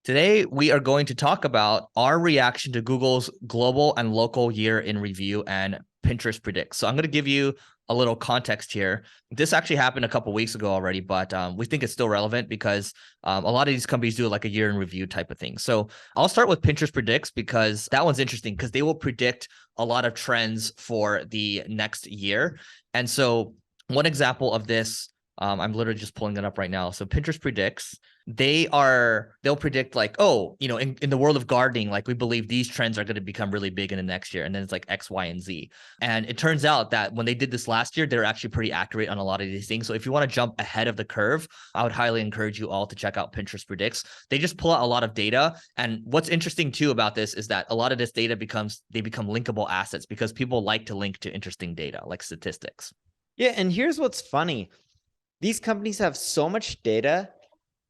Today, we are going to talk about our reaction to Google's global and local year in review and Pinterest predicts. So I'm going to give you a little context here. This actually happened a couple weeks ago already, but we think it's still relevant because a lot of these companies do like a year in review type of thing. So I'll start with Pinterest predicts because that one's interesting because they will predict a lot of trends for the next year. And so one example of this, I'm literally just pulling it up right now. So Pinterest predicts, they'll predict like, oh, in the world of gardening, like we believe these trends are going to become really big in the next year. And then it's like X, Y, and Z. And it turns out that when they did this last year, they're actually pretty accurate on a lot of these things. So if you want to jump ahead of the curve, I would highly encourage you all to check out Pinterest predicts. They just pull out a lot of data. And what's interesting too about this is that a lot of this data become linkable assets because people like to link to interesting data like statistics. Yeah. And here's what's funny. These companies have so much data,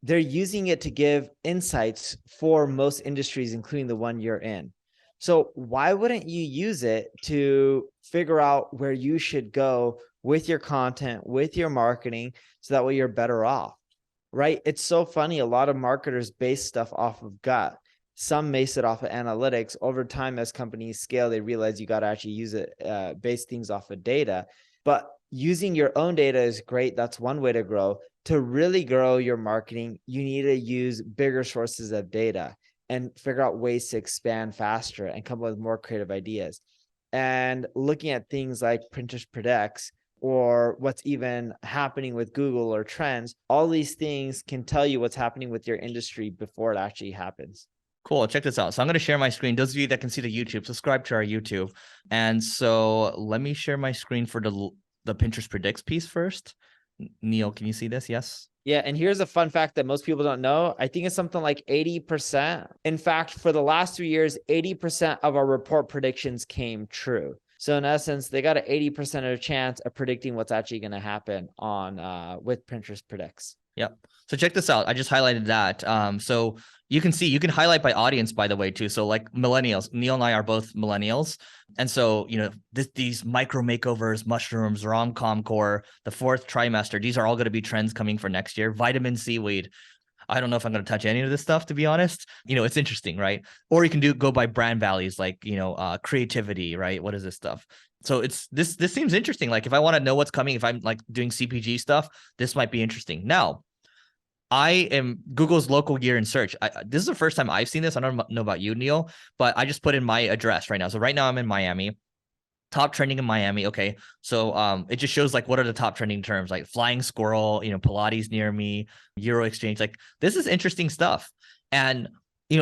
they're using it to give insights for most industries, including the one you're in. So why wouldn't you use it to figure out where you should go with your content, with your marketing, so that way you're better off, right? It's so funny. A lot of marketers base stuff off of gut. Some base it off of analytics. Over time, as companies scale, they realize you got to actually use it, base things off of data. But using your own data is great. That's one way to grow. To really grow your marketing, you need to use bigger sources of data and figure out ways to expand faster and come up with more creative ideas. And looking at things like Pinterest predicts or what's even happening with Google or trends, all these things can tell you what's happening with your industry before it actually happens. Cool. Check this out. So I'm going to share my screen. Those of you that can see the YouTube, subscribe to our YouTube. And so let me share my screen for the Pinterest predicts piece first. Neil, can you see this? Yes. Yeah. And here's a fun fact that most people don't know. I think it's something like 80%. In fact, for the last 3 years, 80% of our report predictions came true. So in essence, they got an 80% of a chance of predicting what's actually going to happen on with Pinterest predicts. Yep. So check this out. I just highlighted that. So you can see, you can highlight by audience, by the way, too. So like millennials, Neil and I are both millennials. And so, these micro makeovers, mushrooms, rom-com core, the fourth trimester, these are all going to be trends coming for next year. Vitamin seaweed. I don't know if I'm going to touch any of this stuff, to be honest. It's interesting, right? Or you can go by brand values like, creativity, right? What is this stuff? So this seems interesting. Like if I want to know what's coming, if I'm like doing CPG stuff, this might be interesting. Now, I am Google's local year in search. This is the first time I've seen this. I don't know about you, Neil, but I just put in my address right now. So right now I'm in Miami. Top trending in Miami. Okay. So it just shows like what are the top trending terms like flying squirrel, Pilates near me, Euro exchange. Like this is interesting stuff. And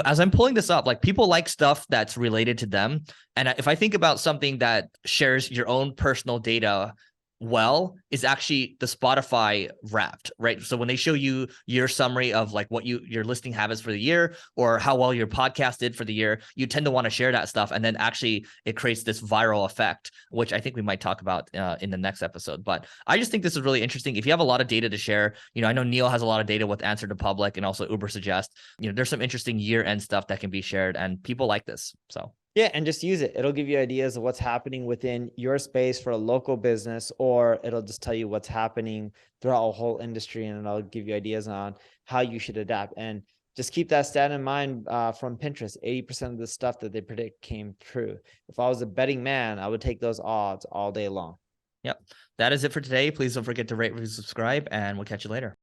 as I'm pulling this up, like people like stuff that's related to them. And if I think about something that shares your own personal data is actually the Spotify Wrapped, right? So when they show you your summary of like what your listening habits for the year or how well your podcast did for the year, you tend to want to share that stuff. And then actually it creates this viral effect, which I think we might talk about in the next episode. But I just think this is really interesting. If you have a lot of data to share, I know Neil has a lot of data with Answer to Public and also 𝗔𝗕𝗢𝗓. There's some interesting year-end stuff that can be shared and people like this. So yeah, and just use it. It'll give you ideas of what's happening within your space for a local business, or it'll just tell you what's happening throughout a whole industry, and it'll give you ideas on how you should adapt. And just keep that stat in mind from Pinterest. 80% of the stuff that they predict came true. If I was a betting man, I would take those odds all day long. Yep. That is it for today. Please don't forget to rate, review, subscribe, and we'll catch you later.